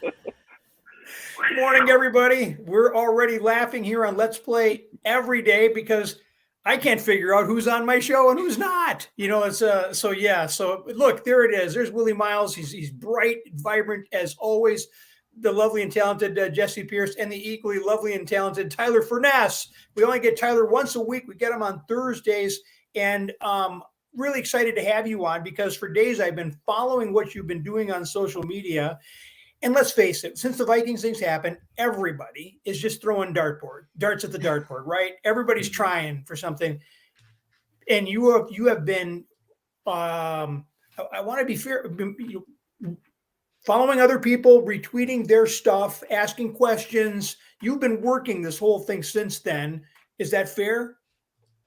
Good morning, everybody. We're already laughing here on Let's Play every day because I can't figure out who's on my show and who's not. It's so yeah. So look, there it is. There's Willi Myles. He's bright, vibrant as always. The lovely and talented Jesse Pierce and the equally lovely and talented Tyler Forness. We only get Tyler once a week. We get him on Thursdays, and really excited to have you on because for days I've been following what you've been doing on social media. And let's face it, since the Vikings things happened, everybody is just throwing darts at the dartboard, right? Everybody's trying for something. And you have been, I want to be fair, following other people, retweeting their stuff, asking questions. You've been working this whole thing since then. Is that fair?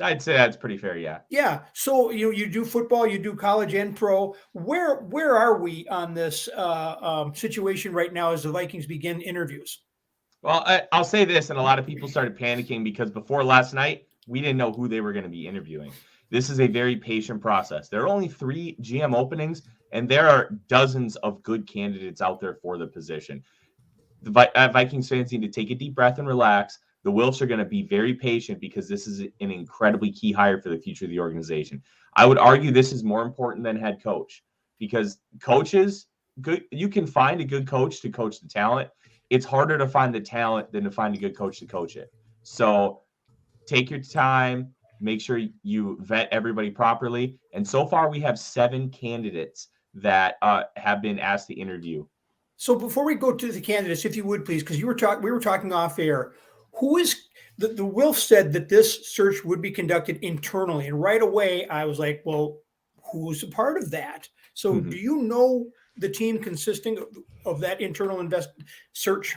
I'd say that's pretty fair, yeah. Yeah. So you do football, you do college and pro. Where are we on this situation right now as the Vikings begin interviews? Well, I'll say this, and a lot of people started panicking because before last night, we didn't know who they were going to be interviewing. This is a very patient process. There are only 3 GM openings, and there are dozens of good candidates out there for the position. The Vikings fans need to take a deep breath and relax. The Wilfs are going to be very patient because this is an incredibly key hire for the future of the organization. I would argue this is more important than head coach because coaches, you can find a good coach to coach the talent. It's harder to find the talent than to find a good coach to coach it. So take your time, make sure you vet everybody properly. And so far we have 7 candidates that have been asked to interview. So before we go to the candidates, if you would please, because we were talking off air. Who is the Wilf said that this search would be conducted internally, and right away I was like, well, who's a part of that? So do you know the team consisting of that internal search?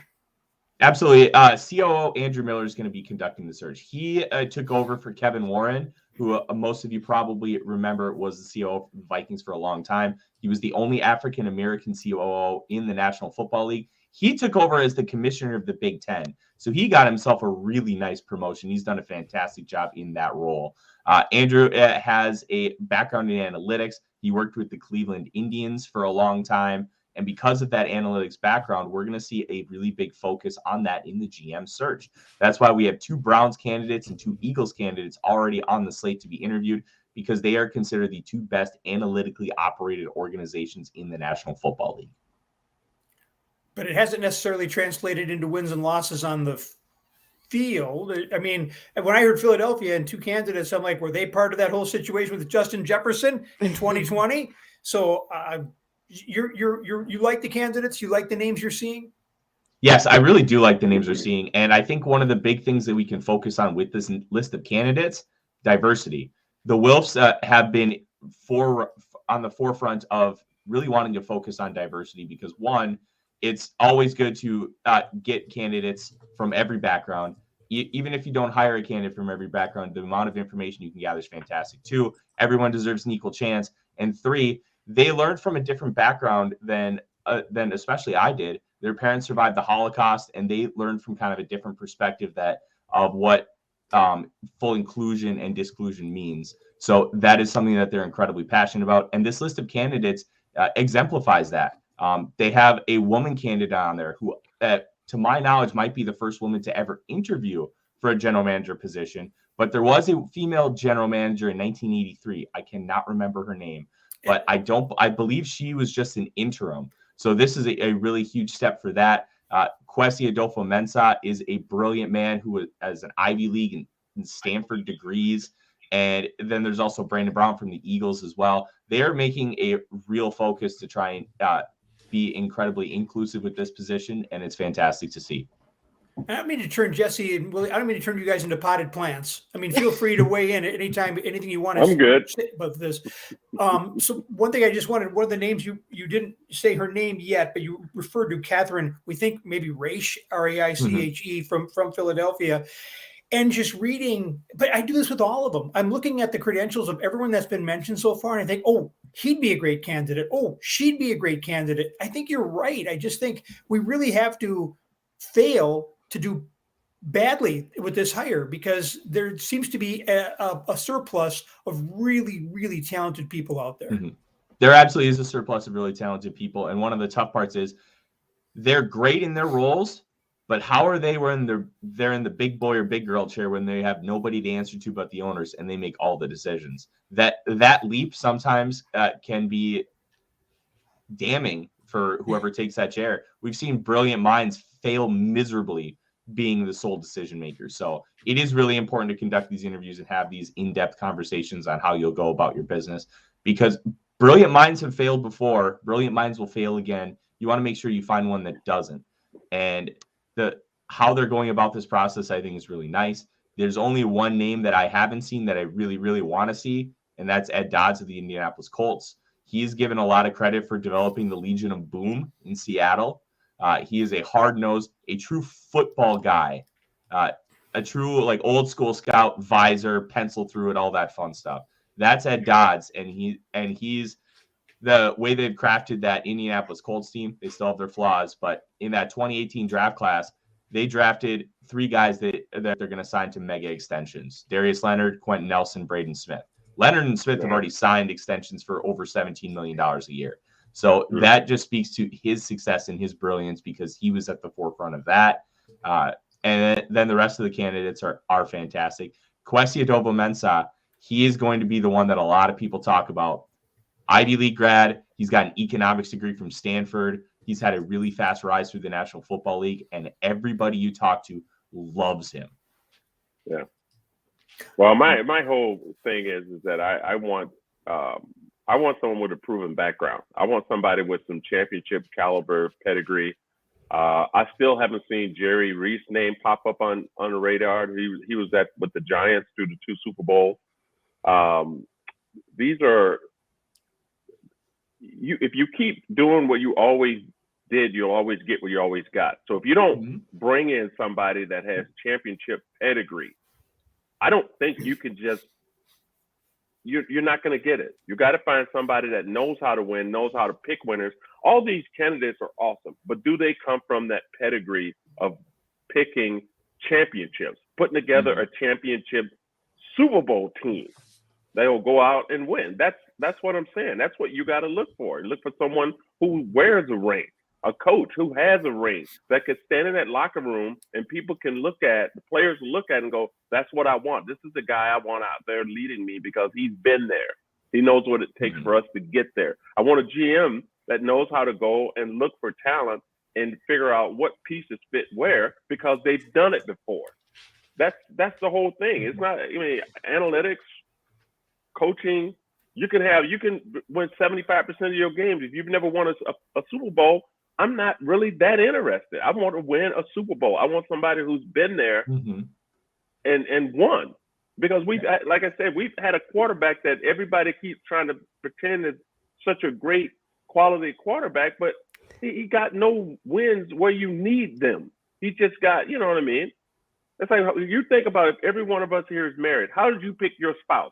Absolutely. COO Andrew Miller is going to be conducting the search. He took over for Kevin Warren, who most of you probably remember was the COO of the Vikings for a long time. He was the only African-American COO in the National Football League. He took over as the commissioner of the Big Ten. So he got himself a really nice promotion. He's done a fantastic job in that role. Andrew has a background in analytics. He worked with the Cleveland Indians for a long time. And because of that analytics background, we're going to see a really big focus on that in the GM search. That's why we have 2 Browns candidates and 2 Eagles candidates already on the slate to be interviewed because they are considered the 2 best analytically operated organizations in the National Football League. But it hasn't necessarily translated into wins and losses on the field. I mean, when I heard Philadelphia and 2 candidates, I'm like, were they part of that whole situation with Justin Jefferson in 2020? So you like the candidates? You like the names you're seeing? Yes, I really do like the names we're seeing. And I think one of the big things that we can focus on with this list of candidates, diversity. The Wilfs have been on the forefront of really wanting to focus on diversity because, one, it's always good to get candidates from every background. Even if you don't hire a candidate from every background, the amount of information you can gather is fantastic. 2, everyone deserves an equal chance. And 3, they learned from a different background than especially I did. Their parents survived the Holocaust, and they learned from kind of a different perspective of what full inclusion and disclusion means. So that is something that they're incredibly passionate about. And this list of candidates exemplifies that. They have a woman candidate on there who, to my knowledge, might be the first woman to ever interview for a general manager position. But there was a female general manager in 1983. I cannot remember her name, but I believe she was just an interim. So this is a really huge step for that. Kwesi Adolfo-Mensah is a brilliant man who has an Ivy League and Stanford degrees. And then there's also Brandon Brown from the Eagles as well. They are making a real focus to try and be incredibly inclusive with this position, and it's fantastic to see. I don't mean to turn Jesse and Willi. I don't mean to turn you guys into potted plants. I mean, feel free to weigh in at any time, anything you want to I'm good. say about this. So one thing I just wanted, one of the names you didn't say her name yet, but you referred to Catherine, we think maybe Raiche, R-A-I-C-H-E from Philadelphia. And just reading, but I do this with all of them. I'm looking at the credentials of everyone that's been mentioned so far, and I think, oh, he'd be a great candidate. Oh, she'd be a great candidate. I think you're right. I just think we really have to fail to do badly with this hire because there seems to be a surplus of really, really talented people out there. There absolutely is a surplus of really talented people. And one of the tough parts is they're great in their roles, but how are they when they're in the big boy or big girl chair when they have nobody to answer to but the owners and they make all the decisions? That leap sometimes can be damning for whoever takes that chair. We've seen brilliant minds fail miserably being the sole decision maker. So it is really important to conduct these interviews and have these in-depth conversations on how you'll go about your business, because brilliant minds have failed before. Brilliant minds will fail again. You want to make sure you find one that doesn't. And how they're going about this process, I think, is really nice. There's only one name that I haven't seen that I really, really want to see, and that's Ed Dodds of the Indianapolis Colts. He's given a lot of credit for developing the Legion of Boom in Seattle. He is a hard-nosed, a true football guy, a true like old school scout, visor, pencil through it, all that fun stuff. That's Ed Dodds, and he's the way they've crafted that Indianapolis Colts team. They still have their flaws, but in that 2018 draft class, they drafted 3 guys that they're going to sign to mega extensions: Darius Leonard, Quentin Nelson, Braden Smith. Leonard and Smith have already signed extensions for over $17 million a year. So that just speaks to his success and his brilliance, because he was at the forefront of that. And then the rest of the candidates are fantastic. Kwesi Adofo-Mensah, he is going to be the one that a lot of people talk about. Ivy League grad. He's got an economics degree from Stanford. He's had a really fast rise through the National Football League, and everybody you talk to loves him. Yeah. Well, my whole thing is that I want someone with a proven background. I want somebody with some championship caliber pedigree. I still haven't seen Jerry Reese's name pop up on the radar. He was with the Giants through the 2 Super Bowls. These are if you keep doing what you always did, you'll always get what you always got. So if you don't bring in somebody that has championship pedigree, I don't think you can just, you're not going to get it. You got to find somebody that knows how to win, knows how to pick winners. All these candidates are awesome, but do they come from that pedigree of picking championships, putting together a championship Super Bowl team that will go out and win? That's what I'm saying. That's what you got to look for. Look for someone who wears a ring, a coach who has a ring, that could stand in that locker room and people can look at, the players look at and go, that's what I want. This is the guy I want out there leading me because he's been there. He knows what it takes for us to get there. I want a GM that knows how to go and look for talent and figure out what pieces fit where, because they've done it before. That's the whole thing. It's not, analytics, coaching. You can win 75% of your games. If you've never won a Super Bowl, I'm not really that interested. I want to win a Super Bowl. I want somebody who's been there and won. Because like I said, we've had a quarterback that everybody keeps trying to pretend is such a great quality quarterback, but he got no wins where you need them. He just got, you know what I mean? It's like, you think about it, if every one of us here is married, how did you pick your spouse?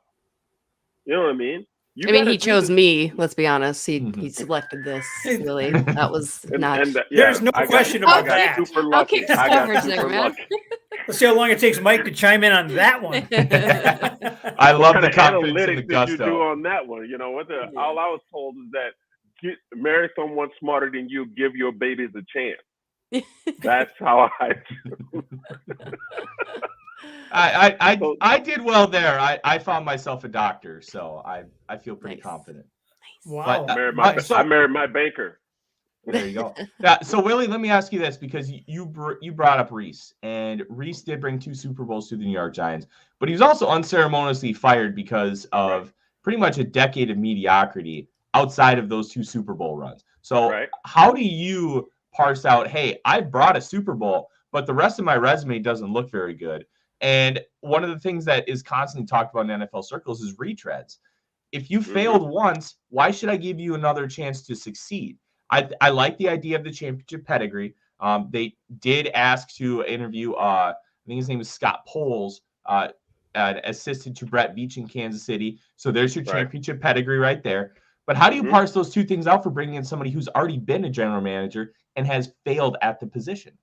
You know what I mean? He chose me. Let's be honest. He selected this. Really, that was not. There's no question about that. Super lucky. I got super lucky. Let's see how long it takes Mike to chime in on that one. I love the What kind of confidence and the analytics did gusto. you do on that one? All I was told is that marry someone smarter than you, give your babies a chance. That's how I did well there. I found myself a doctor, so I feel pretty confident. Wow. But, I married my banker. There you go. Yeah. So Willie, let me ask you this, because you brought up Reese, and Reese did bring 2 Super Bowls to the New York Giants, but he was also unceremoniously fired because of pretty much a decade of mediocrity outside of those 2 Super Bowl runs. So how do you parse out, hey, I brought a Super Bowl, but the rest of my resume doesn't look very good? And one of the things that is constantly talked about in NFL circles is retreads. If you failed once, why should I give you another chance to succeed? I like the idea of the championship pedigree. They did ask to interview, I think his name is Scott Poles, an assistant to Brett Veach in Kansas City. So there's your championship pedigree right there. But how do you parse those 2 things out for bringing in somebody who's already been a general manager and has failed at the position?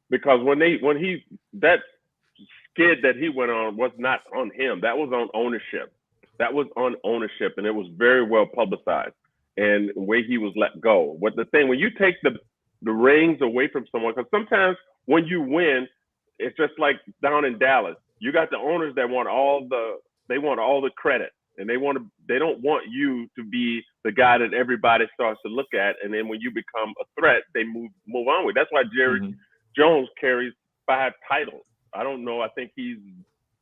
Because that skid that he went on was not on him. That was on ownership. And it was very well publicized. And the way he was let go. When you take the the rings away from someone. Because sometimes when you win, it's just like down in Dallas. You got the owners that want all the credit, and they don't want you to be the guy that everybody starts to look at. And then when you become a threat, they move on with. That's why Jerry Jones carries 5 titles. I don't know. I think he's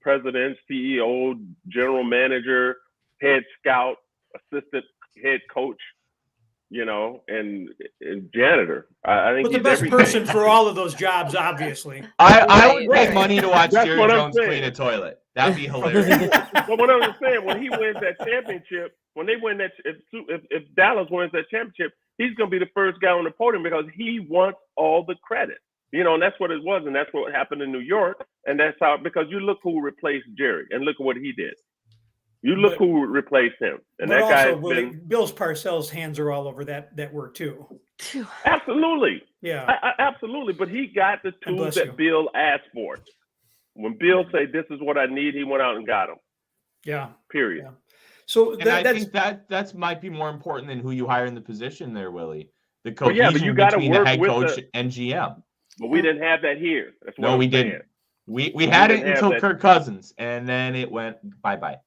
president, CEO, general manager, head scout, assistant head coach, and janitor. I think but the he's best everything. person for all of those jobs, obviously. I would pay money to watch That's Jerry what I'm Jones saying. clean a toilet. That'd be hilarious. But what I'm saying, when he wins that championship, when they win that, if Dallas wins that championship, he's going to be the first guy on the podium because he wants all the credit. And that's what it was, and that's what happened in New York, and that's how, because you look who replaced Jerry, and look at what he did. You look who replaced him, and that guy has been. Bill's Parcells' hands are all over that work too. Absolutely, yeah, absolutely. But he got the tools that Bill asked for. When Bill said, "This is what I need," he went out and got them. Yeah. Period. Yeah. So I think that's might be more important than who you hire in the position there, Willie. The cohesion but you gotta between work the head with coach and GM. But we didn't have that here. That's what we saying. didn't. We had it until Kirk Cousins, and then it went bye-bye.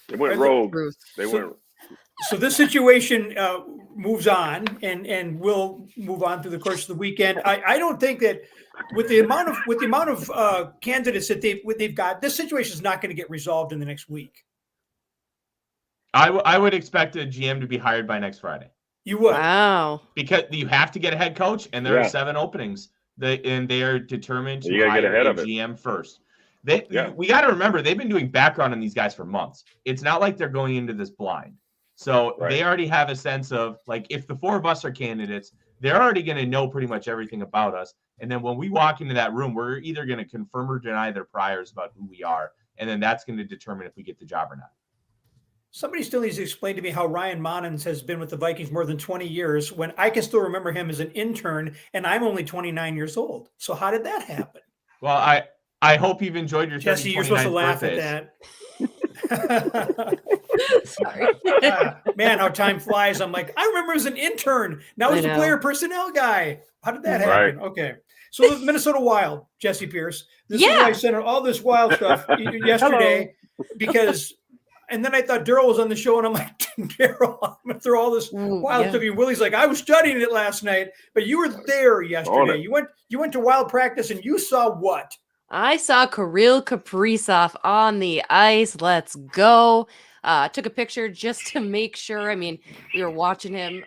They went rogue. So this situation moves on, and will move on through the course of the weekend. I don't think that with the amount of candidates that they've got, this situation is not going to get resolved in the next week. I would expect a GM to be hired by next Friday. You would. Wow. Because you have to get a head coach, and there are 7 openings. And they are determined to hire a GM first. We got to remember, they've been doing background on these guys for months. It's not like they're going into this blind. So they already have a sense of, like, if the 4 of us are candidates, they're already going to know pretty much everything about us. And then when we walk into that room, we're either going to confirm or deny their priors about who we are. And then that's going to determine if we get the job or not. Somebody still needs to explain to me how Ryan Monens has been with the Vikings more than 20 years when I can still remember him as an intern and I'm only 29 years old. So how did that happen? Well, I hope you've enjoyed your Jesse, you're supposed to laugh at that. Sorry. Man, how time flies. I'm like, I remember as an intern. Now he's a player personnel guy. How did that happen? Right. Okay. So the Minnesota Wild, Jesse Pierce. This is why I sent out all this wild stuff yesterday because – and then I thought Darrell was on the show, and I'm like, Darrell, I'm going to throw all this wild stuff. And Willie's like, I was studying it last night, but you were there yesterday. You went to wild practice, and you saw what? I saw Kirill Kaprizov on the ice. Let's go. Took a picture just to make sure. I mean, we were watching him.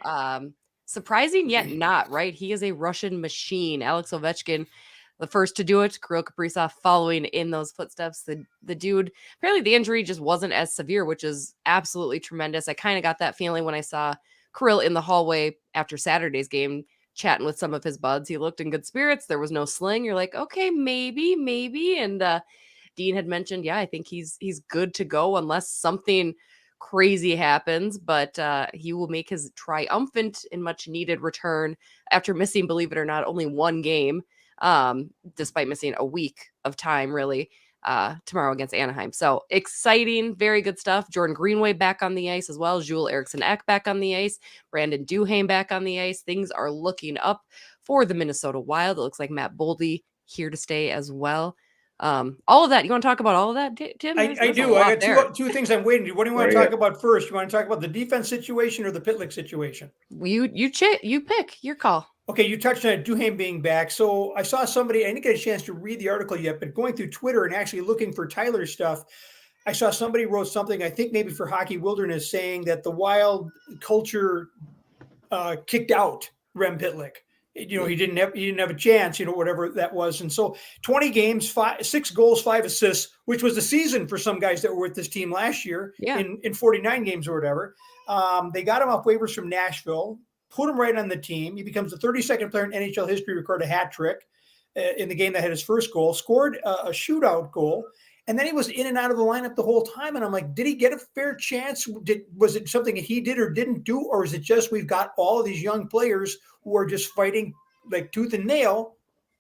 Surprising yet not, right? He is a Russian machine. Alex Ovechkin, the first to do it. Kirill Kaprizov following in those footsteps. The dude, apparently the injury just wasn't as severe, which is absolutely tremendous. I kind of got that feeling when I saw Kirill in the hallway after Saturday's game, chatting with some of his buds. He looked in good spirits. There was no sling. You're like, okay, maybe. And Dean had mentioned, I think he's good to go unless something crazy happens, but he will make his triumphant and much needed return after missing, believe it or not, only 1 game. Despite missing a week of time, really, tomorrow against Anaheim. So exciting, very good stuff. Jordan Greenway back on the ice as well. Joel Eriksson-Ek back on the ice. Brandon Duhaime back on the ice. Things are looking up for the Minnesota Wild. It looks like Matt Boldy here to stay as well. All of that. You want to talk about all of that, Tim? I do. I got two things I'm waiting to. What do you want to talk about first? You want to talk about the defense situation or the Pitlick situation? You pick your call. Okay, you touched on Duhaime being back. So I saw somebody, I didn't get a chance to read the article yet, but going through Twitter and actually looking for Tyler's stuff, I saw somebody wrote something, I think maybe for Hockey Wilderness, saying that the Wild culture kicked out Rem Pitlick. He didn't have a chance, whatever that was. And so 20 games, 6 goals, 5 assists, which was the season for some guys that were with this team last year in 49 games or whatever. They got him off waivers from Nashville. Put him right on the team. He becomes the 32nd player in NHL history to record a hat trick in the game that had his first goal, scored a shootout goal, and then he was in and out of the lineup the whole time. And I'm like, did he get a fair chance? Was it something that he did or didn't do? Or is it just we've got all of these young players who are just fighting like tooth and nail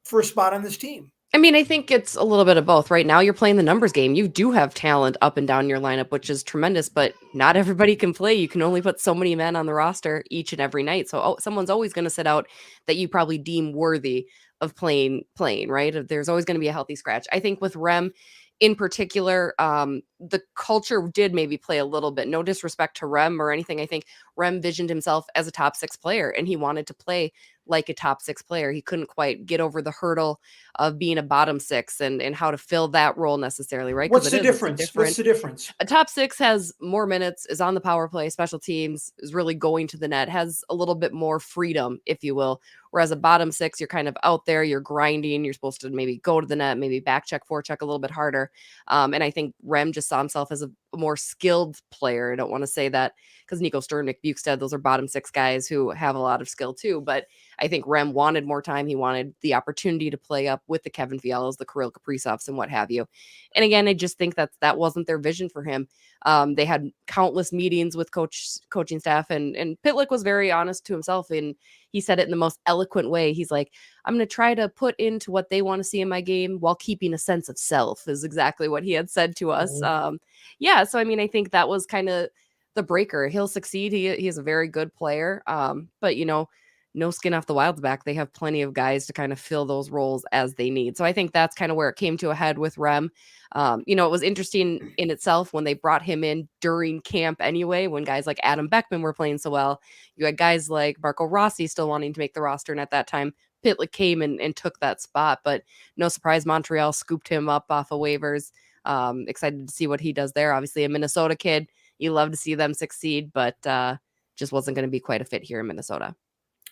for a spot on this team? I mean, I think it's a little bit of both. Right now, you're playing the numbers game. You do have talent up and down your lineup, which is tremendous, but not everybody can play. You can only put so many men on the roster each and every night. So someone's always going to sit out that you probably deem worthy of playing, right? There's always going to be a healthy scratch. I think with Rem in particular, the culture did maybe play a little bit. No disrespect to Rem or anything. I think Rem visioned himself as a top 6 player, and he wanted to play like a top 6 player. He couldn't quite get over the hurdle of being a bottom 6 and how to fill that role necessarily, right? What's the difference? What's the difference? A top 6 has more minutes, is on the power play, special teams, is really going to the net, has a little bit more freedom, if you will. Whereas a bottom 6, you're kind of out there, you're grinding, you're supposed to maybe go to the net, maybe back check, forecheck a little bit harder. And I think Rem just saw himself as a more skilled player. I don't want to say that because Nico Stern, Nick Bukestad, those are bottom 6 guys who have a lot of skill too. But I think Rem wanted more time. He wanted the opportunity to play up with the Kevin Fialas, the Kirill Kaprizovs, and what have you. And again, I just think that wasn't their vision for him. They had countless meetings with coaching staff, and Pitlick was very honest to himself, and he said it in the most eloquent way. He's like, I'm going to try to put into what they want to see in my game while keeping a sense of self, is exactly what he had said to us. Yeah. So, I mean, I think that was kind of the breaker. He'll succeed. He is a very good player. But, no skin off the Wild's back. They have plenty of guys to kind of fill those roles as they need. So I think that's kind of where it came to a head with Rem. It was interesting in itself when they brought him in during camp anyway, when guys like Adam Beckman were playing so well. You had guys like Marco Rossi still wanting to make the roster. And at that time, Pitlick came and took that spot. But no surprise, Montreal scooped him up off of waivers. Excited to see what he does there. Obviously, a Minnesota kid. You love to see them succeed, but just wasn't going to be quite a fit here in Minnesota.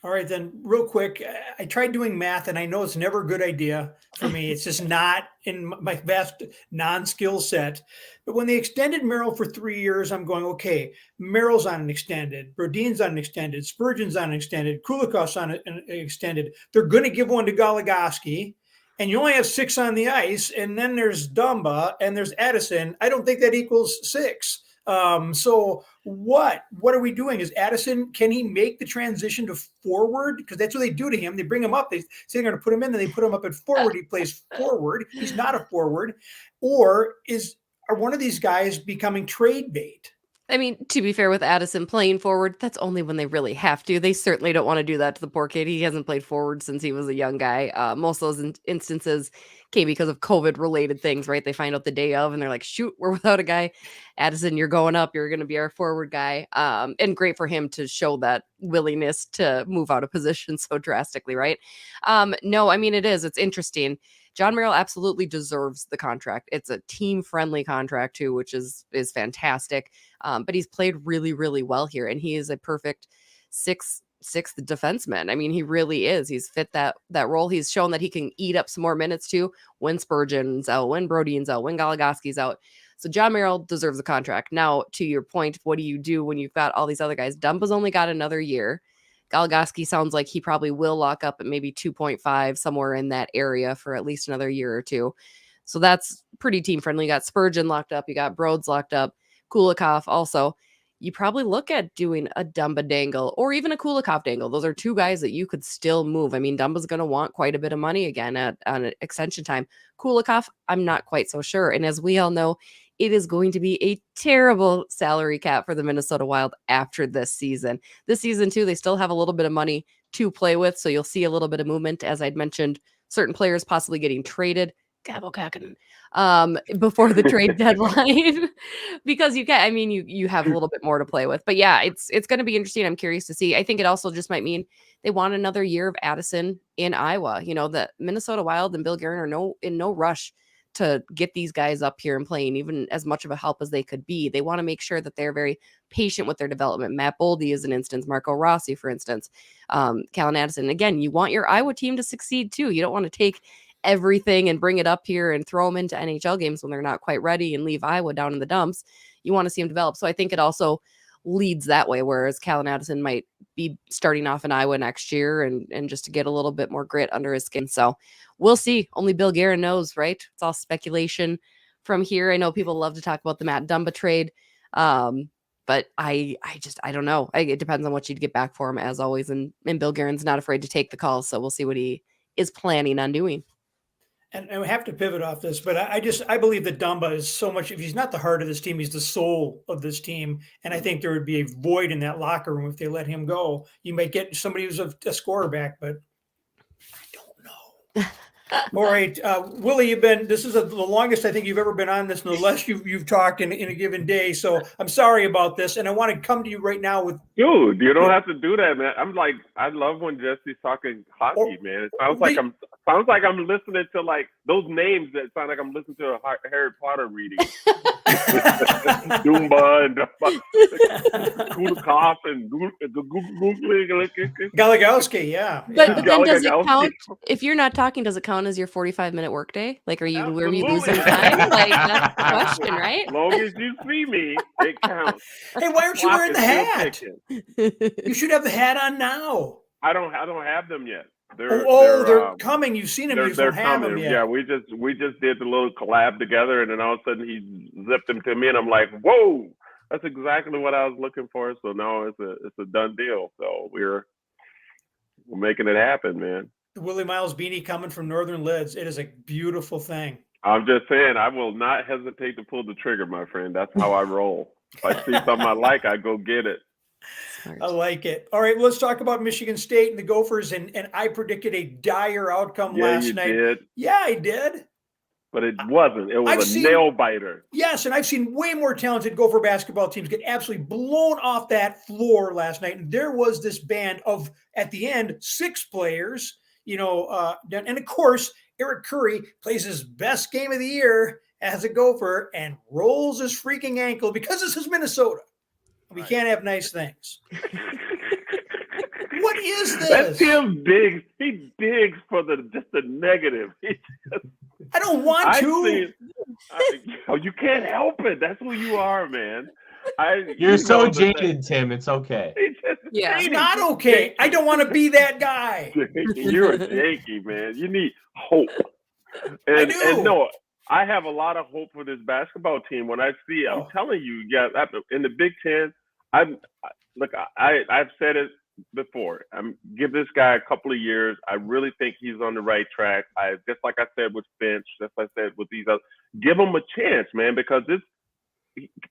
All right, then real quick, I tried doing math and I know it's never a good idea for me. It's just not in my vast non-skill set. But when they extended Merrill for 3 years, I'm going, okay, Merrill's on an extended, Brodin's on an extended, Spurgeon's on an extended, Kulikov's on an extended. They're going to give one to Goligoski, and you only have 6 on the ice, and then there's Dumba and there's Addison. I don't think that equals 6. So what are we doing? Is Addison, can he make the transition to forward? Because that's what they do to him. They bring him up. They say they're going to put him in, and they put him up at forward. He plays forward. He's not a forward. Or are one of these guys becoming trade bait? I mean, to be fair with Addison playing forward, that's only when they really have to. They certainly don't want to do that to the poor kid. He hasn't played forward since he was a young guy. Most of those instances came because of COVID-related things, right? They find out the day of, and they're like, shoot, we're without a guy. Addison, you're going up. You're going to be our forward guy. And great for him to show that willingness to move out of position so drastically, right? No, I mean, it is. It's interesting. John Merrill absolutely deserves the contract. It's a team-friendly contract too, which is fantastic. But he's played really, really well here, and he is a perfect sixth defenseman. I mean, he really is. He's fit that role. He's shown that he can eat up some more minutes too when Spurgeon's out, when Brodin's out, when Goligoski's out. So John Merrill deserves a contract. Now, to your point, what do you do when you've got all these other guys? Dumba's only got another year. Goligoski sounds like he probably will lock up at maybe 2.5, somewhere in that area for at least another year or two. So that's pretty team friendly. You got Spurgeon locked up. You got Broads locked up. Kulikov also. You probably look at doing a Dumba dangle or even a Kulikov dangle. Those are 2 guys that you could still move. I mean, Dumba's going to want quite a bit of money again on an extension time. Kulikov, I'm not quite so sure. And as we all know, it is going to be a terrible salary cap for the Minnesota Wild after this season. This season, too, they still have a little bit of money to play with, so you'll see a little bit of movement. As I'd mentioned, certain players possibly getting traded. Before the trade deadline because you have a little bit more to play with. But yeah, it's going to be interesting. I'm curious to see. I think it also just might mean they want another year of Addison in Iowa. The Minnesota Wild and Bill Guerin are in no rush to get these guys up here and playing, even as much of a help as they could be. They want to make sure that they're very patient with their development. Matt Boldy is an instance, Marco Rossi, for instance, Callan Addison. Again, you want your Iowa team to succeed too. You don't want to take everything and bring it up here and throw them into NHL games when they're not quite ready and leave Iowa down in the dumps. You want to see them develop. So I think it also leads that way, whereas Callan Addison might be starting off in Iowa next year and just to get a little bit more grit under his skin. So we'll see. Only Bill Guerin knows, right? It's all speculation from here. I know people love to talk about the Matt Dumba trade. But I don't know. It depends on what you'd get back for him, as always. And Bill Guerin's not afraid to take the calls. So we'll see what he is planning on doing. And we have to pivot off this, but I believe that Dumba is so much. If he's not the heart of this team, he's the soul of this team. And I think there would be a void in that locker room if they let him go. You might get somebody who's a scorer back, but I don't know. All right, Willi, this is the longest I think you've ever been on this, and the less you've talked in a given day. So I'm sorry about this, and I want to come to you right now with. Dude, you don't have to do that, man. I love when Jesse's talking hockey, man. It sounds like I'm listening to like those names that sound like I'm listening to a Harry Potter reading. Dumba and Kulikov and Galagowski, yeah. But then does it count if you're not talking? Does it count as your 45-minute workday? Like, were you losing time? Like, that's the question, right? As long as you see me, it counts. Hey, why aren't you wearing the hat? You should have the hat on now. I don't have them yet. They're coming. You've seen them. You just don't have them yet. Yeah, we just did the little collab together, and then all of a sudden he zipped them to me, and I'm like, whoa, that's exactly what I was looking for. So now it's a done deal. So we're making it happen, man. The Willi Myles beanie coming from Northern Lids. It is a beautiful thing. I'm just saying, I will not hesitate to pull the trigger, my friend. That's how I roll. If I see something I like, I go get it. Smart. I like it. All right, let's talk about Michigan State and the Gophers. And I predicted a dire outcome last night. Did. Yeah, I did. But it wasn't. It was nail biter. Yes, and I've seen way more talented Gopher basketball teams get absolutely blown off that floor last night. And there was this band of, at the end, 6 players. And of course, Eric Curry plays his best game of the year as a Gopher and rolls his freaking ankle because this is Minnesota. We can't have nice things. What is this? That Tim digs. He digs for just the negative. I don't want to. You can't help it. That's who you are, man. You're so jaded, Tim. It's okay. It's not okay. I don't want to be that guy. You're a janky, man. You need hope. I do. And no, I have a lot of hope for this basketball team. When I see, I'm telling you, in the Big Ten, I've said it before. Give this guy a couple of years. I really think he's on the right track. Just like I said with Finch, just like I said with these others, give him a chance, man, because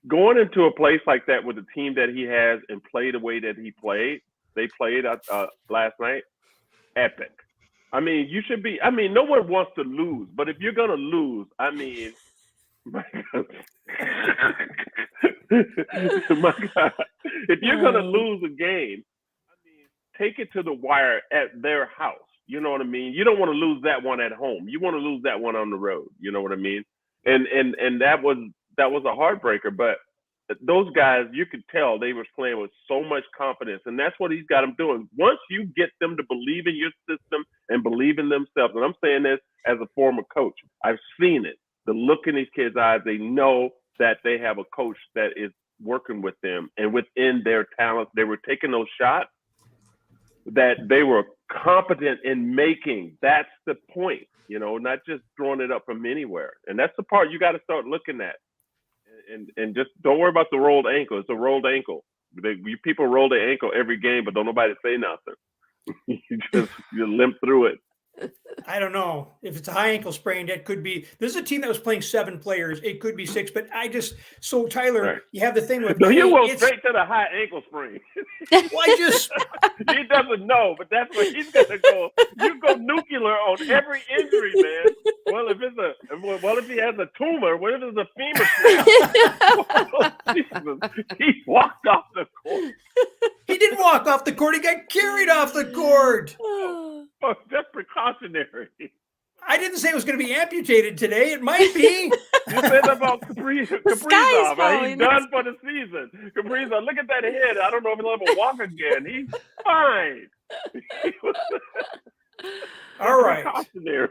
going into a place like that with the team that he has and play the way that they played last night, epic. I mean, no one wants to lose, but if you're going to lose, my God. My God. If you're going to lose a game, take it to the wire at their house. You know what I mean? You don't want to lose that one at home. You want to lose that one on the road. You know what I mean? And that was a heartbreaker, but those guys, you could tell they were playing with so much confidence, and that's what he's got them doing. Once you get them to believe in your system and believe in themselves, and I'm saying this as a former coach, I've seen it. The look in these kids' eyes, they know that they have a coach that is working with them, and within their talent, they were taking those shots that they were competent in making. That's the point, not just throwing it up from anywhere. And that's the part you got to start looking at. And just don't worry about the rolled ankle. It's a rolled ankle. People roll their ankle every game, but don't nobody say nothing. you limp through it. I don't know if it's a high ankle sprain. That could be. This is a team that was playing 7 players. It could be 6, but Tyler, right. You have the thing with. No, you go straight to the high ankle sprain. Well, he doesn't know, but that's what he's gonna go. You go nuclear on every injury, man. Well, if he has a tumor? What if it's a femur? Jesus. He walked off the court. He didn't walk off the court. He got carried off the court. Oh, that's precautionary. I didn't say it was going to be amputated today. It might be. You said about Kaprizov. He's done for the season. Kaprizov, look at that head. I don't know if he'll ever walk again. He's fine. All right. Precautionary.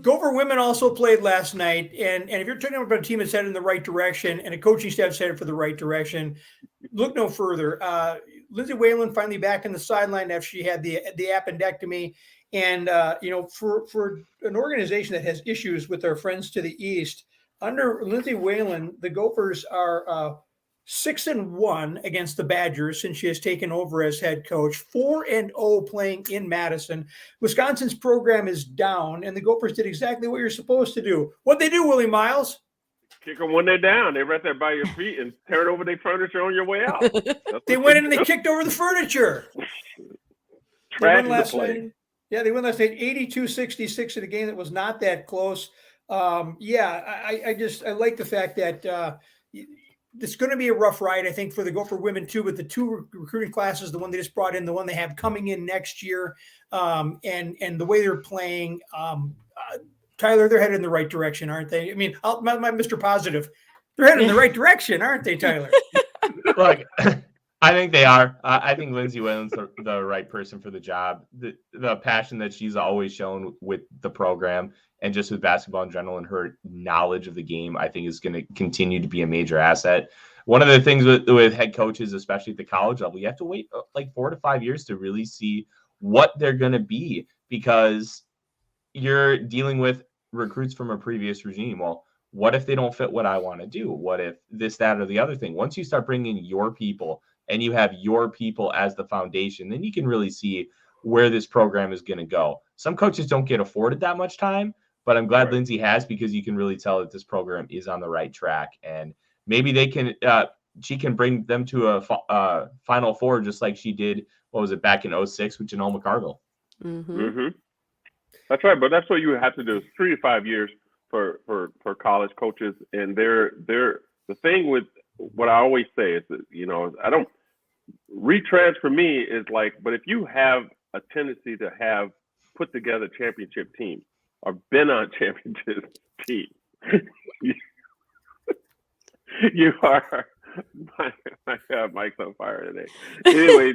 Gopher women also played last night, and if you're talking about a team that's headed in the right direction and a coaching staff headed for the right direction, look no further. Lindsay Whalen finally back in the sideline after she had the appendectomy, and for an organization that has issues with our friends to the east, under Lindsay Whalen, the Gophers are 6-1 against the Badgers since she has taken over as head coach, 4-0 playing in Madison. Wisconsin's program is down, and the Gophers did exactly what you're supposed to do. What'd they do, Willie Myles? Kick them when they're down. They're right there by your feet and turn over their furniture on your way out. They went in and they kicked over the furniture. Trash they won last night. Yeah, they won last night 82-66 in a game that was not that close. I like the fact that it's going to be a rough ride, I think, for the Gopher women too, with the two recruiting classes, the one they just brought in, the one they have coming in next year, and the way they're playing. Tyler, they're headed in the right direction, aren't they? I mean, my Mr. Positive, they're headed in the right direction, aren't they, Tyler? Look, I think they are. I think Lindsay Whalen's the right person for the job. The passion that she's always shown with the program and just with basketball in general and her knowledge of the game, I think is going to continue to be a major asset. One of the things with head coaches, especially at the college level, you have to wait like 4 to 5 years to really see what they're going to be, because you're dealing with recruits from a previous regime. Well, what if they don't fit what I want to do? What if this, that, or the other thing? Once you start bringing your people and you have your people as the foundation, then you can really see where this program is going to go. Some coaches don't get afforded that much time, but I'm glad Lindsay has, because you can really tell that this program is on the right track, and maybe they can, she can bring them to a Final Four just like she did, what was it, back in 2006 with Janelle McCarville. Mm-hmm. Mm-hmm. That's right, but that's what you have to do is 3 to 5 years for college coaches. And they're the thing with what I always say is that, I don't retreads for me is like, but if you have a tendency to have put together championship teams or been on championship teams, you are my God, Mike's on fire today. Anyways,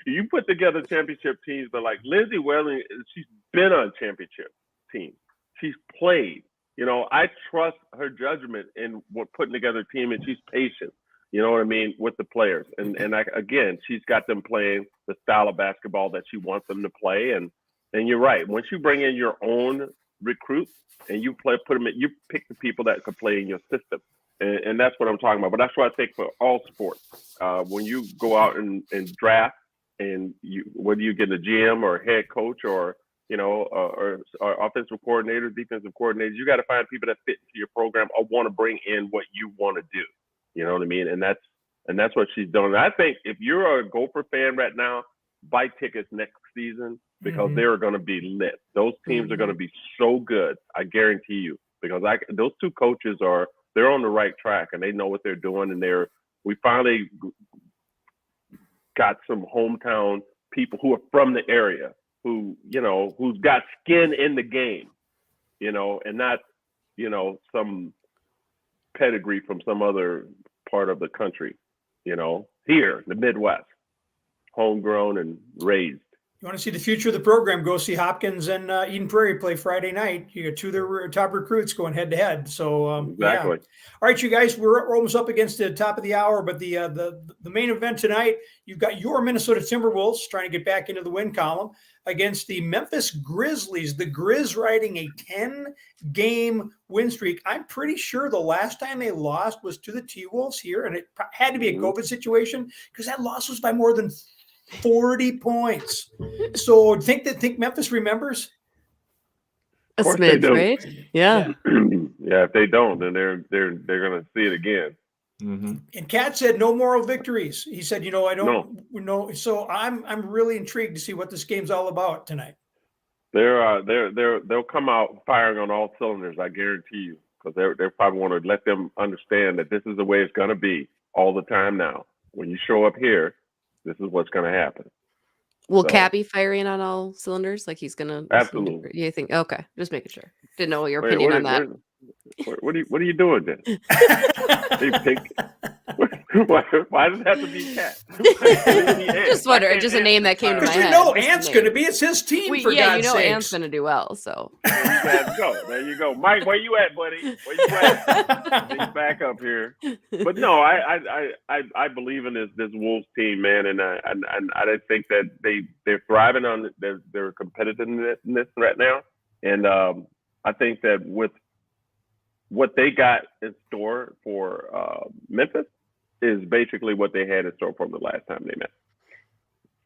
you put together championship teams, but like Lindsay Whalen, she's been on championship teams. She's played. I trust her judgment in what putting together a team, and she's patient. You know what I mean, with the players. And again, she's got them playing the style of basketball that she wants them to play. And you're right. Once you bring in your own recruits and you put them in, you pick the people that could play in your system. And that's what I'm talking about. But that's what I think for all sports. When you go out and draft, and whether you get a GM or a head coach or offensive coordinators, defensive coordinators, you got to find people that fit into your program or want to bring in what you want to do. You know what I mean? And that's what she's doing. And I think if you're a Gopher fan right now, buy tickets next season, because they're going to be lit. Those teams are going to be so good. I guarantee you, because those two coaches they're on the right track and they know what they're doing. And we finally got some hometown people who are from the area who's got skin in the game, and not, some pedigree from some other part of the country, here, the Midwest, homegrown and raised. You want to see the future of the program, go see Hopkins and Eden Prairie play Friday night. You got two of their top recruits going head to head. So exactly. Yeah. All right, you guys, we're almost up against the top of the hour, but the main event tonight, you've got your Minnesota Timberwolves trying to get back into the win column against the Memphis Grizzlies. The Grizz riding a 10-game win streak. I'm pretty sure the last time they lost was to the T-Wolves here, and it had to be a COVID situation, because that loss was by more than 40 points. So think Memphis remembers? A smidge, right? Yeah. Yeah, if they don't, then they're gonna see it again. Mm-hmm. And Kat said no moral victories. He said, I don't know. So I'm really intrigued to see what this game's all about tonight. They'll come out firing on all cylinders, I guarantee you, because they probably want to let them understand that this is the way it's gonna be all the time now. When you show up here, this is what's gonna happen. Will Cat be firing on all cylinders? Like he's gonna absolutely. You think? Okay, just making sure. Didn't know your opinion on that. What are you doing then? Why does it have to be Cat? Just wondering. Just a name that came to my head. Ant's going to be. It's his team. For God's sakes. Ant's going to do well. So there you go, Mike. Where you at, buddy? Where you at? He's back up here. But no, I believe in this Wolves team, man, and I think that they're thriving on their competitiveness right now, and I think that with what they got in store for Memphis is basically what they had in store for them the last time they met.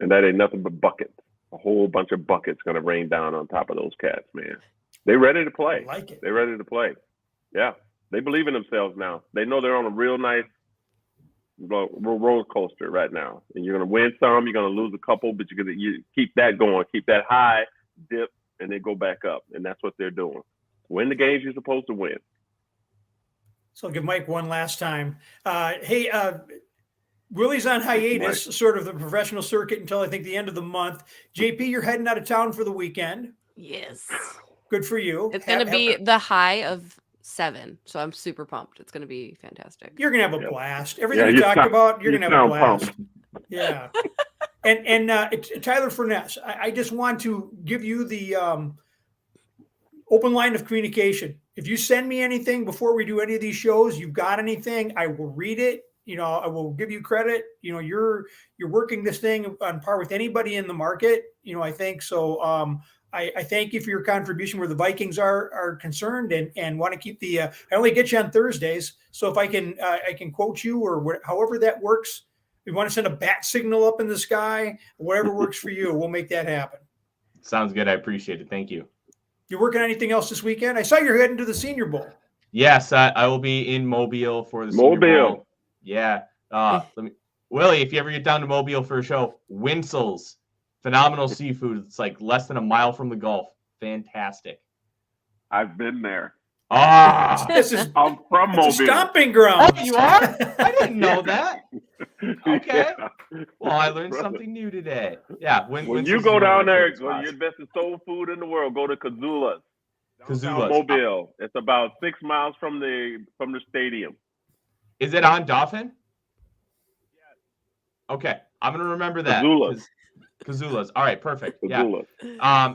And that ain't nothing but buckets. A whole bunch of buckets going to rain down on top of those cats, man. They ready to play. I like it. They're ready to play. Yeah. They believe in themselves now. They know they're on a real nice roller coaster right now. And you're going to win some, you're going to lose a couple, but you're going to keep that going, keep that high, dip, and then go back up. And that's what they're doing. Win the games you're supposed to win. So I'll give Mike one last time. Hey, Willi's on hiatus, sort of the professional circuit until I think the end of the month. JP, you're heading out of town for the weekend. Yes. Good for you. It's going to be the high of 7. So I'm super pumped. It's going to be fantastic. You're going to have a blast. Everything you talked about, you're going to have a blast. Pumped. Yeah. And Tyler Forness, I just want to give you the open line of communication. If you send me anything before we do any of these shows, you've got anything, I will read it. I will give you credit. You're working this thing on par with anybody in the market. I think so. I thank you for your contribution where the Vikings are concerned, and want to keep the. I only get you on Thursdays, so if I can quote you or however that works. If you want to send a bat signal up in the sky, whatever works for you, we'll make that happen. Sounds good. I appreciate it. Thank you. You working on anything else this weekend? I saw you're heading to the Senior Bowl. Yes, I will be in Mobile for the Senior Bowl. Yeah. Willie, if you ever get down to Mobile for a show, Winsel's, phenomenal seafood. It's like less than a mile from the Gulf. Fantastic. I've been there. Ah, I'm from Mobile. Stomping ground. Oh, you are? I didn't know that. Okay. Yeah. Well, I learned something new today. Yeah. When you go down there, your best soul food in the world, go to Kazula's. Mobile. It's about 6 miles from the stadium. Is it on Dauphin? Yes. Okay. I'm going to remember that. Kazula's. All right. Perfect. Kazula's.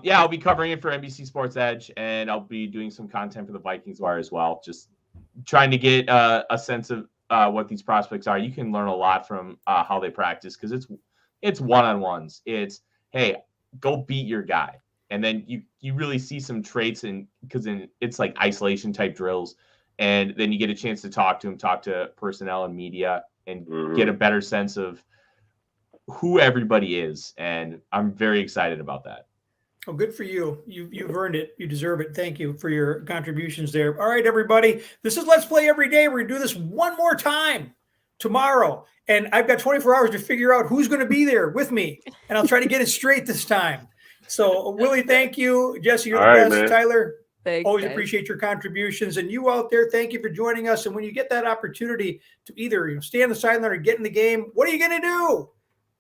Yeah. I'll be covering it for NBC Sports Edge, and I'll be doing some content for the Vikings Wire as well. Just trying to get a sense of what these prospects are. You can learn a lot from how they practice, because it's one-on-ones. It's, hey, go beat your guy. And then you really see some traits, because it's like isolation type drills. And then you get a chance to talk to him, talk to personnel and media, and get a better sense of who everybody is. And I'm very excited about that. Oh, good for you. You've earned it. You deserve it. Thank you for your contributions there. All right, everybody. This is Let's Play Every Day. We're going to do this one more time tomorrow. And I've got 24 hours to figure out who's going to be there with me. And I'll try to get it straight this time. So, Willie, thank you. Jesse, you're the best. Man. Tyler, thanks, always guys. Appreciate your contributions. And you out there, thank you for joining us. And when you get that opportunity to either stay on the sideline or get in the game, what are you going to do?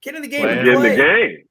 Get in the game and play. Get in the game.